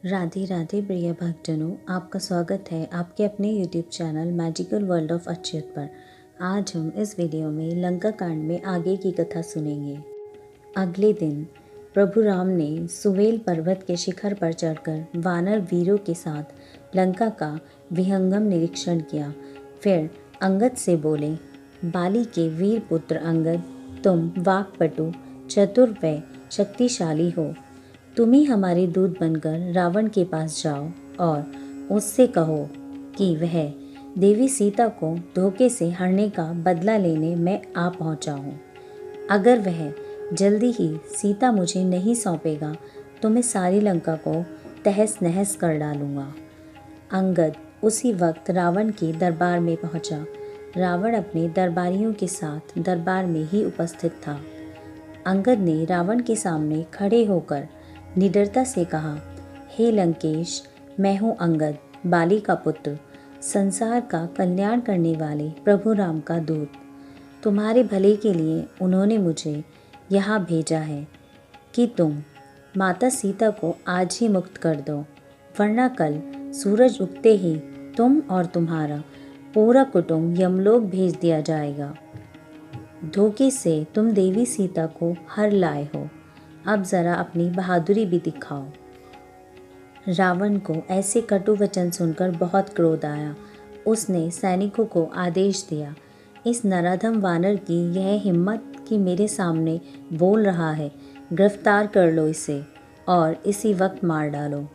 राधे राधे प्रिय भक्तजनों, आपका स्वागत है आपके अपने YouTube channel magical world of Achyut पर। आज हम इस वीडियो में लंका कांड में आगे की कथा सुनेंगे। अगले दिन प्रभु राम ने सुवेल पर्वत के शिखर पर चढ़कर वानर वीरों के साथ लंका का विहंगम निरीक्षण किया। फिर अंगद से बोले, बाली के वीर पुत्र अंगद, तुम वाक्पटु, चतुर व शक्तिशाली हो। तुम ही हमारे दूत बनकर रावण के पास जाओ और उससे कहो कि वह देवी सीता को धोखे से हरने का बदला लेने मैं आ पहुंचा हूँ। अगर वह जल्दी ही सीता मुझे नहीं सौंपेगा तो मैं सारी लंका को तहस नहस कर डालूंगा। अंगद उसी वक्त रावण के दरबार में पहुंचा। रावण अपने दरबारियों के साथ दरबार में ही उपस्थित था। अंगद ने रावण के सामने खड़े होकर निडरता से कहा, हे लंकेश, मैं हूँ अंगद, बाली का पुत्र, संसार का कल्याण करने वाले प्रभु राम का दूत। तुम्हारे भले के लिए उन्होंने मुझे यहाँ भेजा है कि तुम माता सीता को आज ही मुक्त कर दो, वरना कल सूरज उगते ही तुम और तुम्हारा पूरा कुटुंब यमलोक भेज दिया जाएगा। धोखे से तुम देवी सीता को हर लाए हो, अब जरा अपनी बहादुरी भी दिखाओ। रावण को ऐसे कटु वचन सुनकर बहुत क्रोध आया। उसने सैनिकों को आदेश दिया, इस नराधम वानर की यह हिम्मत कि मेरे सामने बोल रहा है, गिरफ्तार कर लो इसे और इसी वक्त मार डालो,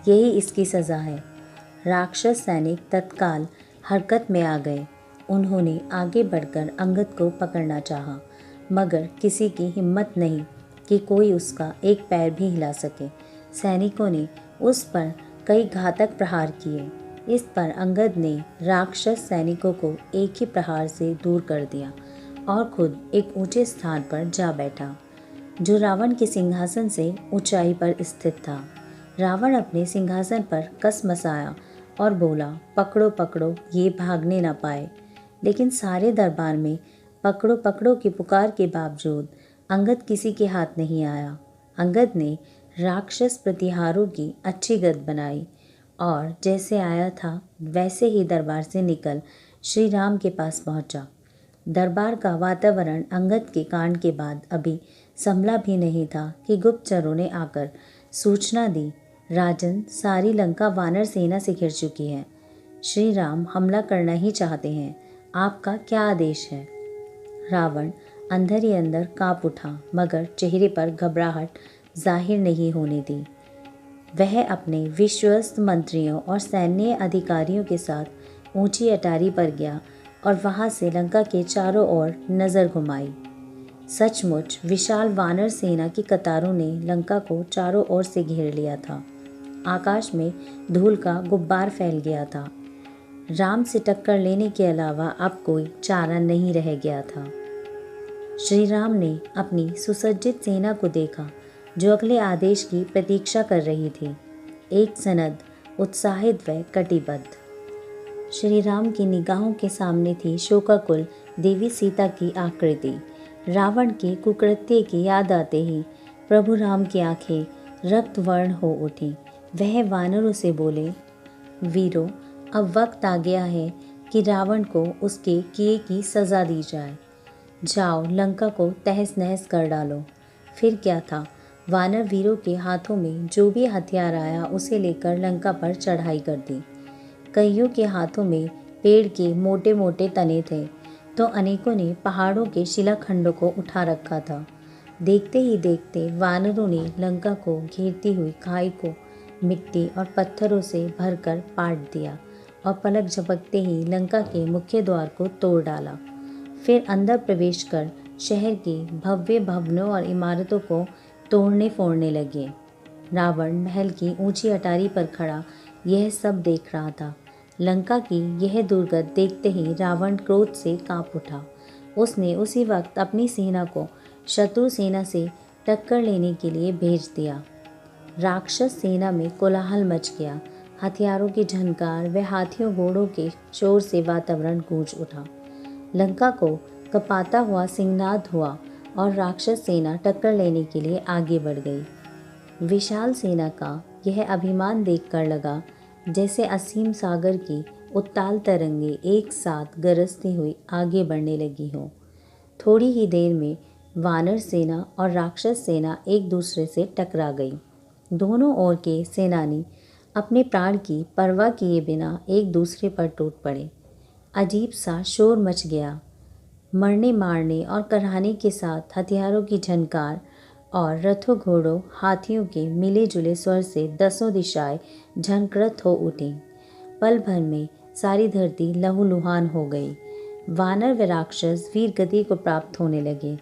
यही इसकी सज़ा है। राक्षस सैनिक तत्काल हरकत में आ गए। उन्होंने आगे बढ़कर अंगद को पकड़ना चाहा, मगर किसी की हिम्मत नहीं कि कोई उसका एक पैर भी हिला सके। सैनिकों ने उस पर कई घातक प्रहार किए। इस पर अंगद ने राक्षस सैनिकों को एक ही प्रहार से दूर कर दिया और खुद एक ऊंचे स्थान पर जा बैठा, जो रावण के सिंहासन से ऊंचाई पर स्थित था। रावण अपने सिंहासन पर कस मसाया और बोला, पकड़ो पकड़ो, ये भागने ना पाए। लेकिन सारे दरबार में पकड़ो पकड़ो की पुकार के बावजूद अंगद किसी के हाथ नहीं आया। अंगद ने राक्षस प्रतिहारों की अच्छी गत बनाई और जैसे आया था वैसे ही दरबार से निकल श्री राम के पास पहुंचा। दरबार का वातावरण अंगद के कांड के बाद अभी संभला भी नहीं था कि गुप्तचरों ने आकर सूचना दी, राजन, सारी लंका वानर सेना से घिर चुकी है। श्री राम हमला करना ही चाहते हैं, आपका क्या आदेश है? रावण अंदर ही अंदर काँप उठा, मगर चेहरे पर घबराहट जाहिर नहीं होने दी। वह अपने विश्वस्त मंत्रियों और सैन्य अधिकारियों के साथ ऊंची अटारी पर गया और वहां से लंका के चारों ओर नज़र घुमाई। सचमुच विशाल वानर सेना की कतारों ने लंका को चारों ओर से घेर लिया था। आकाश में धूल का गुब्बार फैल गया था। राम से टक्कर लेने के अलावा अब कोई चारा नहीं रह गया था। श्री राम ने अपनी सुसज्जित सेना को देखा, जो अगले आदेश की प्रतीक्षा कर रही थी, एक सनद, उत्साहित व कटिबद्ध। श्री राम की निगाहों के सामने थी शोकाकुल देवी सीता की आकृति। रावण के कुकृत्य की याद आते ही प्रभु राम की आंखें रक्तवर्ण हो उठी। वह वानरों से बोले, वीरों, अब वक्त आ गया है कि रावण को उसके किए की सज़ा दी जाए। जाओ, लंका को तहस नहस कर डालो। फिर क्या था, वानर वीरों के हाथों में जो भी हथियार आया उसे लेकर लंका पर चढ़ाई कर दी। कईयों के हाथों में पेड़ के मोटे मोटे तने थे, तो अनेकों ने पहाड़ों के शिलाखंडों को उठा रखा था। देखते ही देखते वानरों ने लंका को घेरती हुई खाई को मिट्टी और पत्थरों से भरकर पाट दिया और पलक झपकते ही लंका के मुख्य द्वार को तोड़ डाला। फिर अंदर प्रवेश कर शहर की भव्य भवनों और इमारतों को तोड़ने फोड़ने लगे। रावण महल की ऊंची अटारी पर खड़ा यह सब देख रहा था। लंका की यह दुर्गत देखते ही रावण क्रोध से कांप उठा। उसने उसी वक्त अपनी सेना को शत्रु सेना से टक्कर लेने के लिए भेज दिया। राक्षस सेना में कोलाहल मच गया। हथियारों की झनकार व हाथियों घोड़ों के शोर से वातावरण गूंज उठा। लंका को कपाता हुआ सिंहनाद हुआ और राक्षस सेना टक्कर लेने के लिए आगे बढ़ गई। विशाल सेना का यह अभिमान देखकर लगा जैसे असीम सागर की उत्ताल तरंगे एक साथ गरजती हुई आगे बढ़ने लगी हों। थोड़ी ही देर में वानर सेना और राक्षस सेना एक दूसरे से टकरा गई। दोनों ओर के सेनानी अपने प्राण की परवाह किए बिना एक दूसरे पर टूट पड़े। अजीब सा शोर मच गया। मरने मारने और कराहने के साथ हथियारों की झनकार और रथों घोड़ों हाथियों के मिले जुले स्वर से दसों दिशाएं झंकृत हो उठीं। पल भर में सारी धरती लहूलुहान हो गई। वानर व राक्षस वीर गति को प्राप्त होने लगे।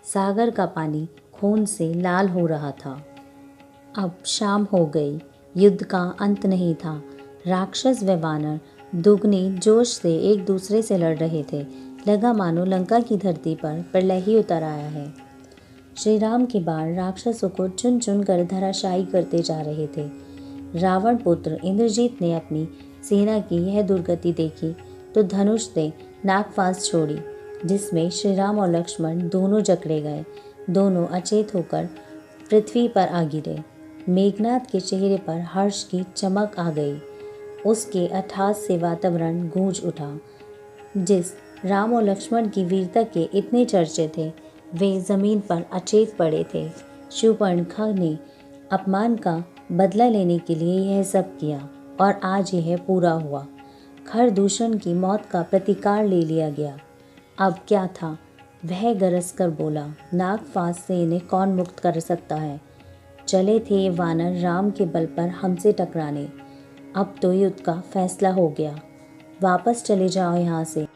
सागर का पानी खून से लाल हो रहा था। अब शाम हो गई। युद्ध का अंत नहीं था। राक्षस व वानर दुगनी जोश से एक दूसरे से लड़ रहे थे। लगा मानो लंका की धरती पर प्रलय ही उतर आया है। श्री राम के बाण राक्षसों को चुन चुन कर धराशायी करते जा रहे थे। रावण पुत्र इंद्रजीत ने अपनी सेना की यह दुर्गति देखी तो धनुष से नागफांस छोड़ी, जिसमें श्री राम और लक्ष्मण दोनों जकड़े गए। दोनों अचेत होकर पृथ्वी पर आ गिरे। मेघनाथ के चेहरे पर हर्ष की चमक आ गई। उसके अट्टहास से वातावरण गूंज उठा। जिस राम और लक्ष्मण की वीरता के इतने चर्चे थे, वे जमीन पर अचेत पड़े थे। शूर्पणखा ने अपमान का बदला लेने के लिए यह सब किया और आज यह पूरा हुआ। खरदूषण की मौत का प्रतिकार ले लिया गया। अब क्या था? वह गरज कर बोला, नागफांस से इन्हें कौन मुक्त कर सकता है? चले थे ये वानर राम के बल पर हमसे टकराने। अब तो युद्ध का फैसला हो गया। वापस चले जाओ यहाँ से।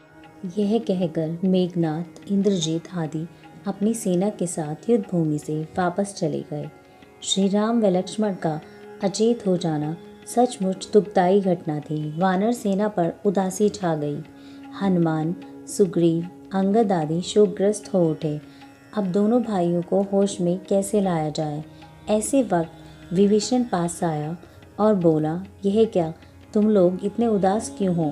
यह कहकर मेघनाथ, इंद्रजीत आदि अपनी सेना के साथ युद्ध भूमि से वापस चले गए। श्री राम व लक्ष्मण का अचेत हो जाना सचमुच दुखदायी घटना थी। वानर सेना पर उदासी छा गई। हनुमान, सुग्रीव, अंगद आदि शोकग्रस्त हो उठे। अब दोनों भाइयों को होश में कैसे लाया जाए? ऐसे वक्त विभीषण पास आया और बोला, यह क्या, तुम लोग इतने उदास क्यों हो?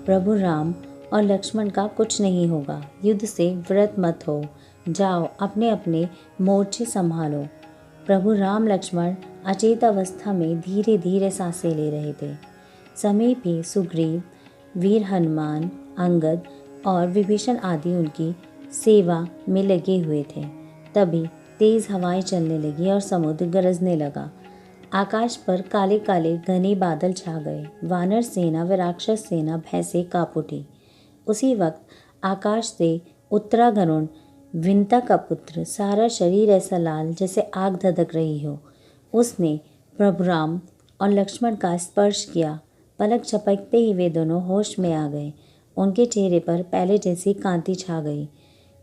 प्रभु राम और लक्ष्मण का कुछ नहीं होगा। युद्ध से व्रत मत हो। जाओ अपने अपने मोर्चे संभालो। प्रभु राम लक्ष्मण अचेत अवस्था में धीरे धीरे सांसें ले रहे थे। समीप ही सुग्रीव, वीर हनुमान, अंगद और विभीषण आदि उनकी सेवा में लगे हुए थे। तभी तेज हवाएं चलने लगी और समुद्र गरजने लगा। आकाश पर काले काले घने बादल छा गए। वानर सेना व राक्षस सेना भय से कांप उठी। उसी वक्त आकाश से उत्तरा गरुड़, विंता का पुत्र, सारा शरीर ऐसा लाल जैसे आग धधक रही हो। उसने प्रभु राम और लक्ष्मण का स्पर्श किया। पलक झपकते ही वे दोनों होश में आ गए। उनके चेहरे पर पहले जैसी कांति छा गई।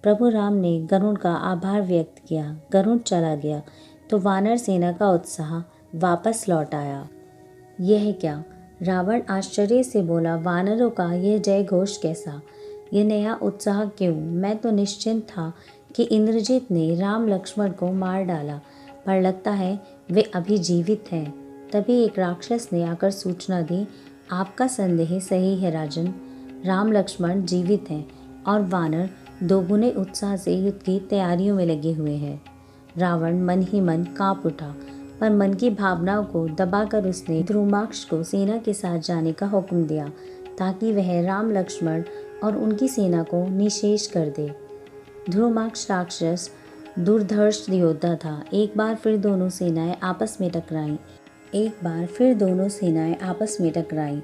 प्रभु राम ने गरुड़ का आभार व्यक्त किया। गरुड़ चला गया तो वानर सेना का उत्साह वापस लौट आया। यह क्या? रावण आश्चर्य से बोला, वानरों का यह जय घोष कैसा? यह नया उत्साह क्यों? मैं तो निश्चिंत था कि इंद्रजीत ने राम लक्ष्मण को मार डाला, पर लगता है वे अभी जीवित हैं। तभी एक राक्षस ने आकर सूचना दी, आपका संदेह सही है राजन, राम लक्ष्मण जीवित हैं और वानर दोगुने उत्साह से युद्ध की तैयारियों में लगे हुए हैं। रावण मन ही मन कांप उठा, पर मन की भावनाओं को दबाकर उसने ध्रुमाक्ष को सेना के साथ जाने का हुक्म दिया ताकि वह राम लक्ष्मण और उनकी सेना को निशेष कर दे। ध्रुमाक्ष राक्षस दुर्धर्ष योद्धा था। एक बार फिर दोनों सेनाएं आपस में टकराईं।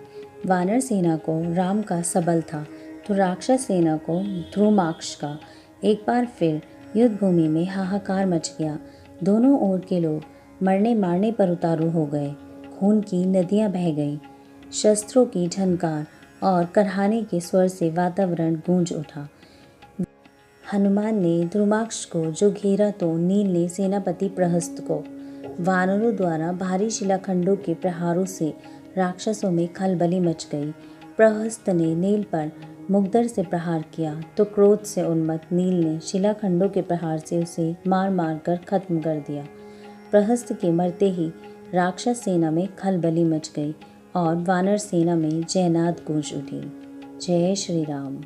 वानर सेना को राम का सबल था तो राक्षस सेना को ध्रुमाक्ष का। एक बार फिर युद्ध भूमि में हाहाकार मच गया। दोनों ओर के लोग मरने मारने पर उतारू हो गए। खून की नदियां बह गईं। शस्त्रों की झनकार और कराहने के स्वर से वातावरण गूंज उठा। हनुमान ने ध्रुमाक्ष को जो घेरा तो नील ने सेनापति प्रहस्त को। वानरों द्वारा भारी शिलाखंडों के प्रहारों से राक्षसों में खलबली मच गई। प्रहस्त ने नील पर मुग्दर से प्रहार किया तो क्रोध से उन्मत्त नील ने शिलाखंडों के प्रहार से उसे मार मार कर खत्म कर दिया। प्रहस्त के मरते ही राक्षस सेना में खलबली मच गई और वानर सेना में जयनाद गूंज उठी। जय श्री राम।